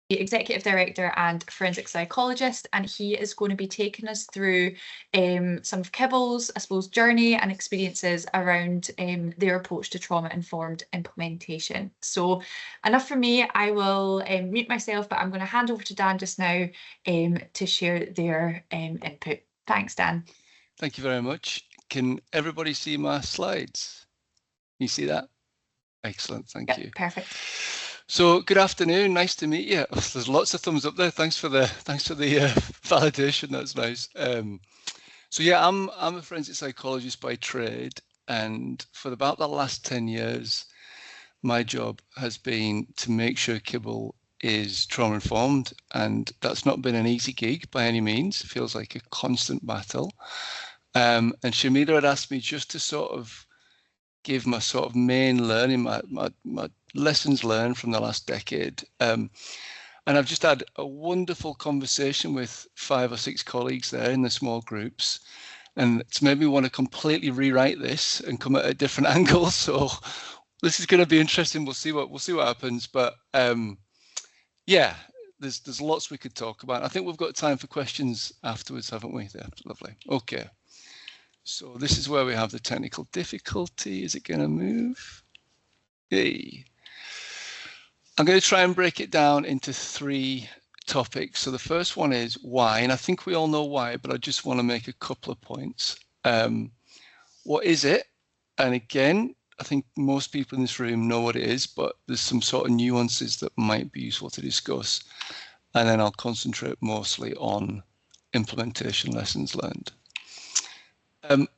the Executive Director and Forensic Psychologist, and he is going to be taking us through some of Kibble's, I suppose, journey and experiences around their approach to trauma-informed implementation. So enough from me. I will mute myself, but I'm going to hand over to Dan just now to share their input. Thanks, Dan. Thank you very much. Can everybody see my slides? Can you see that? Excellent, thank you. Perfect. So good afternoon, nice to meet you. Oh, there's lots of thumbs up there. Thanks for the validation. That's nice. So yeah, I'm a forensic psychologist by trade, and for about the last 10 years, my job has been to make sure Kibble is trauma informed, and that's not been an easy gig by any means. It feels like a constant battle. And Shamila had asked me just to sort of give my sort of main learning, my lessons learned from the last decade. And I've just had a wonderful conversation with 5 or 6 colleagues there in the small groups. And it's made me want to completely rewrite this and come at a different angle. So this is going to be interesting. We'll see what happens. But yeah, there's lots we could talk about. I think we've got time for questions afterwards, haven't we? Yeah, lovely. Okay. So this is where we have the technical difficulty. Is it going to move? Yay. I'm going to try and break it down into 3 topics. So the first one is why, and I think we all know why, but I just want to make a couple of points. What is it? And again, I think most people in this room know what it is, but there's some sort of nuances that might be useful to discuss. And then I'll concentrate mostly on implementation lessons learned.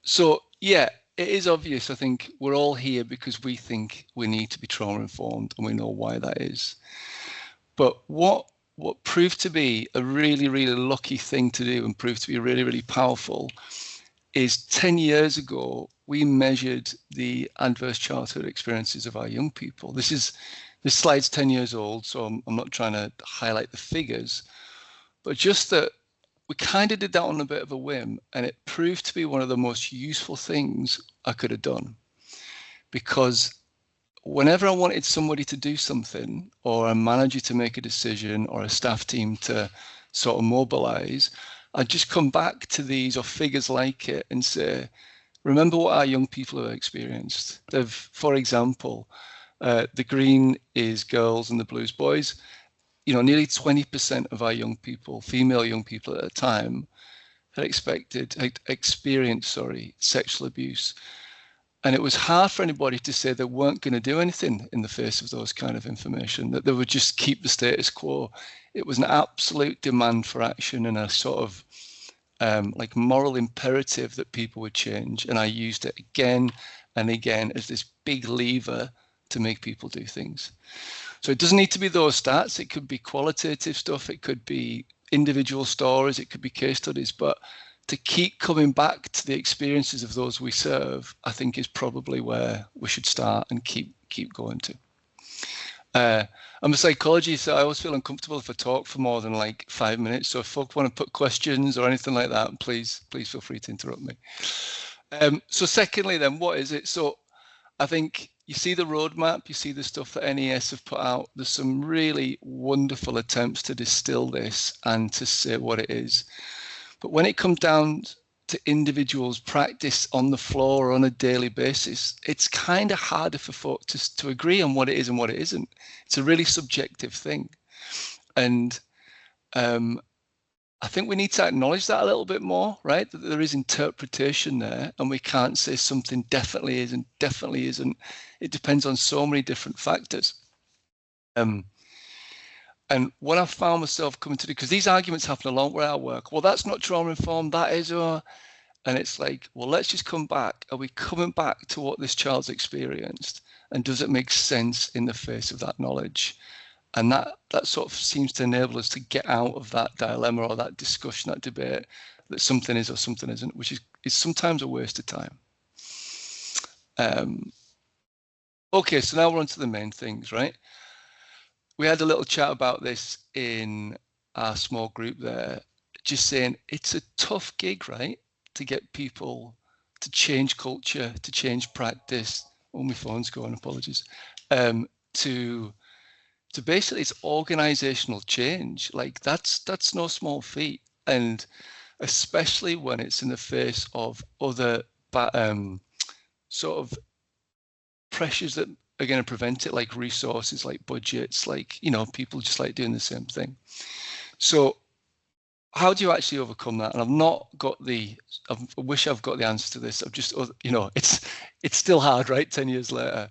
So yeah, it is obvious. I think we're all here because we think we need to be trauma informed, and we know why that is. But what proved to be a really, really lucky thing to do and proved to be really, really powerful is 10 years ago, we measured the adverse childhood experiences of our young people. This slide's 10 years old, so I'm not trying to highlight the figures, but just that we kind of did that on a bit of a whim, and it proved to be one of the most useful things I could have done. Because whenever I wanted somebody to do something, or a manager to make a decision, or a staff team to sort of mobilize, I'd just come back to these or figures like it and say, remember what our young people have experienced. For example, the green is girls and the blue is boys. You know, nearly 20% of our young people, female young people at the time, had experienced sexual abuse. And it was hard for anybody to say they weren't going to do anything in the face of those kind of information, that they would just keep the status quo. It was an absolute demand for action and a sort of like moral imperative that people would change. And I used it again and again as this big lever to make people do things. So it doesn't need to be those stats. It could be qualitative stuff. It could be individual stories. It could be case studies. But to keep coming back to the experiences of those we serve, I think is probably where we should start and keep going to. I'm a psychologist, so I always feel uncomfortable if I talk for more than like 5 minutes. So if folk want to put questions or anything like that, please feel free to interrupt me. So secondly, then, what is it? So I think you see the roadmap, you see the stuff that NES have put out. There's some really wonderful attempts to distill this and to say what it is. But when it comes down to individuals' practice on the floor on a daily basis, it's kind of harder for folk to agree on what it is and what it isn't. It's a really subjective thing. And I think we need to acknowledge that a little bit more, right? That there is interpretation there, and we can't say something definitely is and definitely isn't. It depends on so many different factors. And what I found myself coming to do, because these arguments happen a lot where I work, well, that's not trauma informed, that is, and it's like, well, let's just come back. Are we coming back to what this child's experienced? And does it make sense in the face of that knowledge? And that sort of seems to enable us to get out of that dilemma or that discussion, that debate, that something is or something isn't, which is sometimes a waste of time. Okay, so now we're on to the main things, right? We had a little chat about this in our small group there, just saying it's a tough gig, right? To get people to change culture, to change practice. Oh, my phone's going, apologies. To to basically it's organizational change. Like that's no small feat, and especially when it's in the face of other sort of pressures that are going to prevent it, like resources, like budgets, like, you know, people just like doing the same thing. So how do you actually overcome that? And I've not got I wish I've got the answer to this. I've just, you know, it's still hard, right? 10 years later.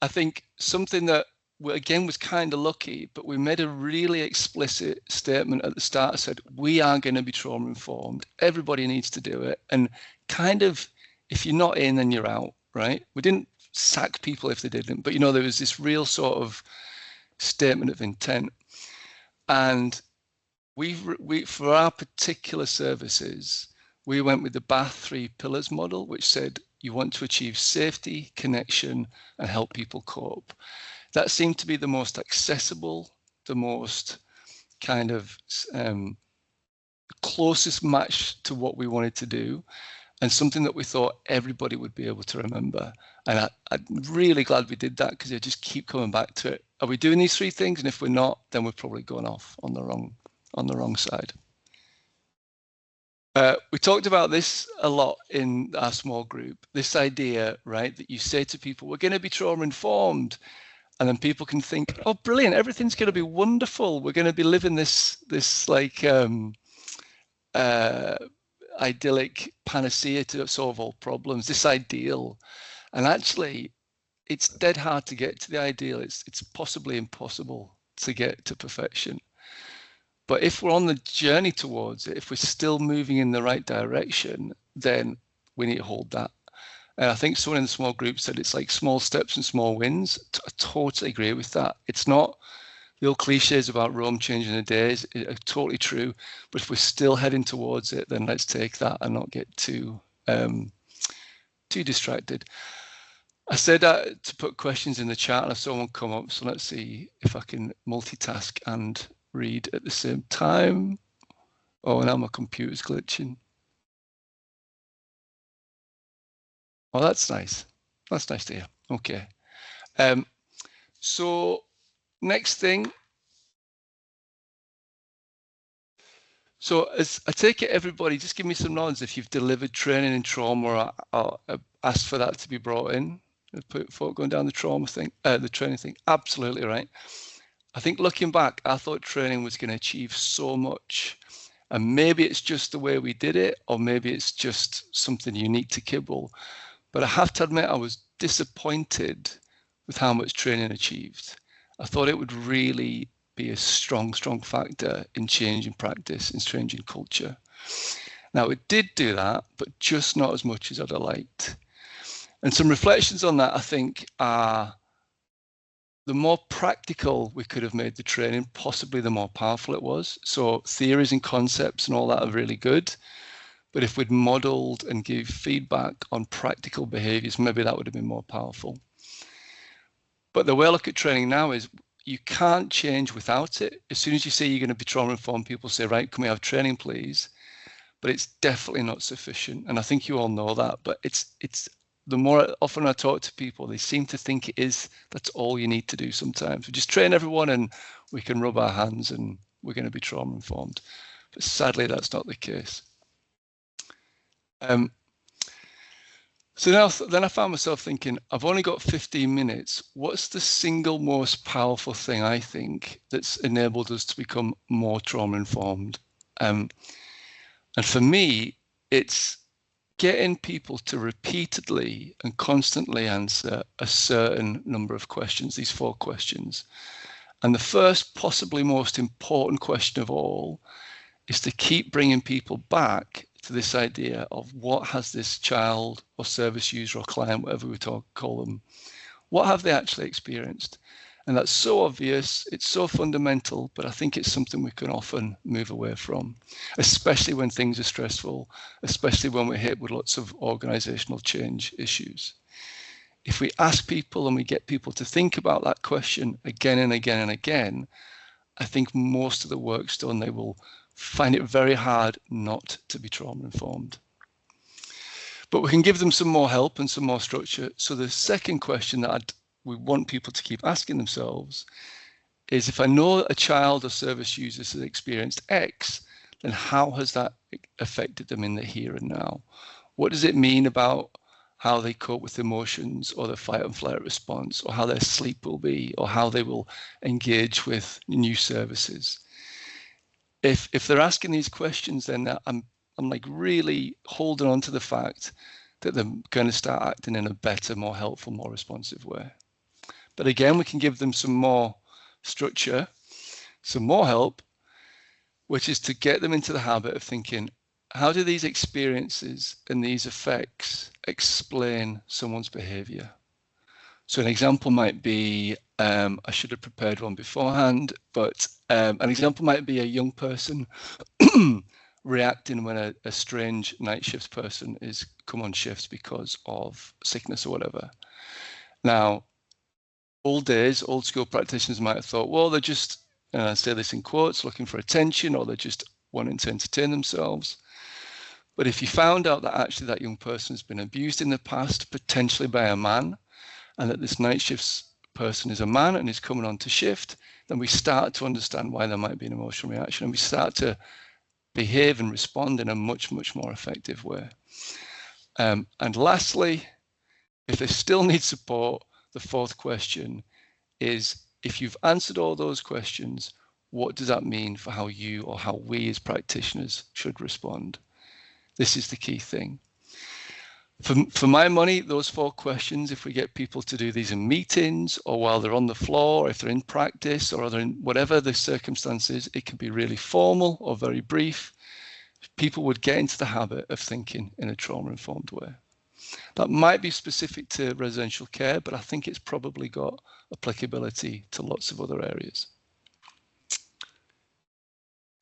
I think something that again was kind of lucky, but we made a really explicit statement at the start that said, we are going to be trauma informed. Everybody needs to do it. And kind of, if you're not in, then you're out, right? We didn't sack people if they didn't, but, you know, there was this real sort of statement of intent. And we for our particular services, we went with the Bath 3 pillars model, which said you want to achieve safety, connection, and help people cope. That seemed to be the most accessible, the most kind of closest match to what we wanted to do, and something that we thought everybody would be able to remember. And I'm really glad we did that, because I just keep coming back to it. Are we doing these 3 things? And if we're not, then we're probably going off on the wrong side. We talked about this a lot in our small group, this idea, right, that you say to people, we're going to be trauma informed. And then people can think, oh, brilliant, everything's going to be wonderful. We're going to be living this like idyllic panacea to solve all problems, this ideal. And actually, it's dead hard to get to the ideal. It's possibly impossible to get to perfection. But if we're on the journey towards it, if we're still moving in the right direction, then we need to hold that. And I think someone in the small group said it's like small steps and small wins. I totally agree with that. It's not the old cliches about Rome changing a day are totally true. But if we're still heading towards it, then let's take that and not get too distracted. I said to put questions in the chat, and I saw one come up. So let's see if I can multitask and read at the same time. Oh, now my computer's glitching. Oh, that's nice. That's nice to hear. Okay. So next thing. So as I take it, everybody, just give me some nods if you've delivered training in trauma or asked for that to be brought in. Before going down the trauma thing, the training thing. Absolutely right. I think looking back, I thought training was going to achieve so much. And maybe it's just the way we did it, or maybe it's just something unique to Kibble. But I have to admit, I was disappointed with how much training achieved. I thought it would really be a strong factor in changing practice, in changing culture. Now, it did do that, but just not as much as I'd have liked. And some reflections on that, I think, are the more practical we could have made the training, possibly the more powerful it was. So theories and concepts and all that are really good. But if we'd modeled and gave feedback on practical behaviors, maybe that would have been more powerful. But the way I look at training now is you can't change without it. As soon as you say you're going to be trauma informed, people say, right, can we have training, please? But it's definitely not sufficient. And I think you all know that, but it's the more often I talk to people, they seem to think it is, that's all you need to do sometimes. We just train everyone and we can rub our hands and we're going to be trauma informed. But sadly, that's not the case. So now, then I found myself thinking, I've only got 15 minutes. What's the single most powerful thing I think that's enabled us to become more trauma informed? And for me, it's getting people to repeatedly and constantly answer a certain number of questions, these 4 questions. And the first, possibly most important question of all, is to keep bringing people back to this idea of what has this child or service user or client, whatever we call them, what have they actually experienced? And that's so obvious, it's so fundamental, but I think it's something we can often move away from, especially when things are stressful, especially when we're hit with lots of organizational change issues. If we ask people and we get people to think about that question again and again and again, I think most of the work's done. They will find it very hard not to be trauma informed. But we can give them some more help and some more structure. So the second question that we want people to keep asking themselves is if I know a child or service user has experienced X, then how has that affected them in the here and now? What does it mean about how they cope with emotions or their fight and flight response, or how their sleep will be, or how they will engage with new services? If they're asking these questions, then I'm like really holding on to the fact that they're going to start acting in a better, more helpful, more responsive way. But again, we can give them some more structure, some more help, which is to get them into the habit of thinking, how do these experiences and these effects explain someone's behavior? So an example might be, I should have prepared one beforehand, but an example might be a young person reacting when a strange night shifts person is come on shifts because of sickness or whatever. Now, old school practitioners might have thought, well, they're just, and I say this in quotes, looking for attention, or they're just wanting to entertain themselves. But if you found out that actually that young person has been abused in the past, potentially by a man, and that this night shifts person is a man and is coming on to shift, then we start to understand why there might be an emotional reaction, and we start to behave and respond in a much, much more effective way. And lastly, if they still need support, the fourth question is, if you've answered all those questions, what does that mean for how you or how we as practitioners should respond? This is the key thing. For my money, those 4 questions, if we get people to do these in meetings or while they're on the floor, or if they're in practice or in whatever the circumstances, it can be really formal or very brief. People would get into the habit of thinking in a trauma-informed way. That might be specific to residential care, but I think it's probably got applicability to lots of other areas.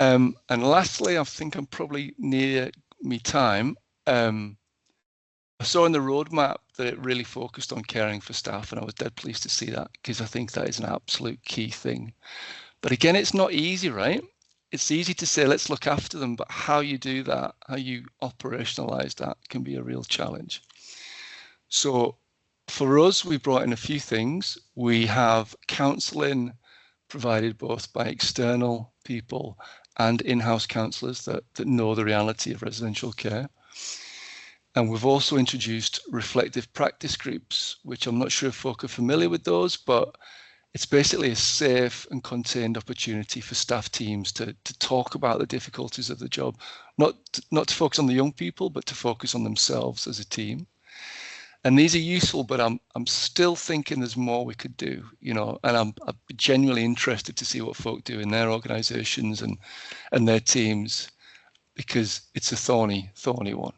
And lastly, I think I'm probably near me time. I saw in the roadmap that it really focused on caring for staff, and I was dead pleased to see that, because I think that is an absolute key thing. But again, it's not easy, right? It's easy to say, let's look after them, but how you do that, how you operationalize that can be a real challenge. So for us, we brought in a few things. We have counselling provided both by external people and in-house counsellors that know the reality of residential care. And we've also introduced reflective practice groups, which I'm not sure if folk are familiar with those, but it's basically a safe and contained opportunity for staff teams to talk about the difficulties of the job, not to focus on the young people, but to focus on themselves as a team. And these are useful, but I'm still thinking there's more we could do, you know, and I'm genuinely interested to see what folk do in their organizations and their teams, because it's a thorny one.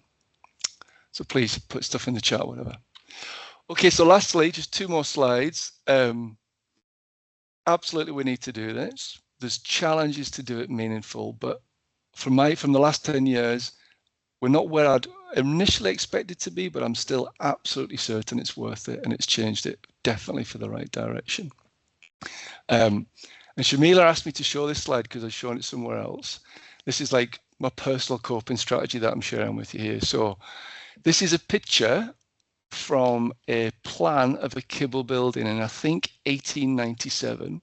So please put stuff in the chat, whatever. Okay, so lastly, just 2 more slides. Absolutely, we need to do this. There's challenges to do it meaningful, but from the last 10 years, we're not where I'd initially expected to be, but I'm still absolutely certain it's worth it, and it's changed it definitely for the right direction. And Shamila asked me to show this slide because I've shown it somewhere else. This is like my personal coping strategy that I'm sharing with you here. So this is a picture from a plan of a kibble building in, I think, 1897,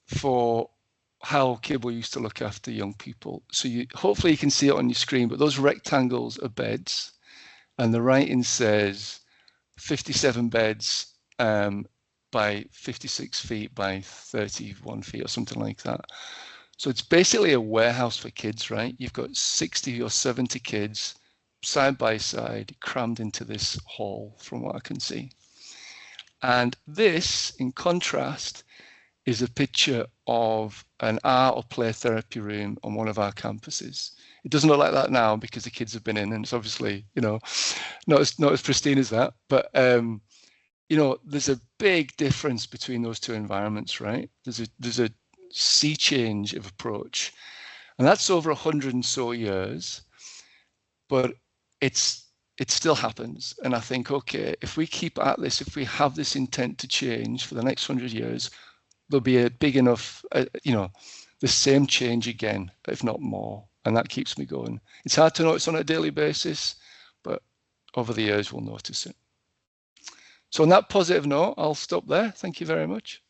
for how kibble used to look after young people. So hopefully you can see it on your screen, but those rectangles are beds, and the writing says 57 beds by 56 feet by 31 feet or something like that. So it's basically a warehouse for kids, right? You've got 60 or 70 kids side by side crammed into this hall, from what I can see. And this, in contrast, is a picture of an art or play therapy room on one of our campuses. It doesn't look like that now because the kids have been in, and it's obviously, you know, not as pristine as that. But you know, there's a big difference between those 2 environments, right? There's a sea change of approach, and that's over 100 and so years. But it still happens, and I think, okay, if we keep at this, if we have this intent to change for the next 100 years, there'll be a big enough, you know, the same change again, if not more, and that keeps me going. It's hard to notice on a daily basis, but over the years we'll notice it. So on that positive note, I'll stop there. Thank you very much.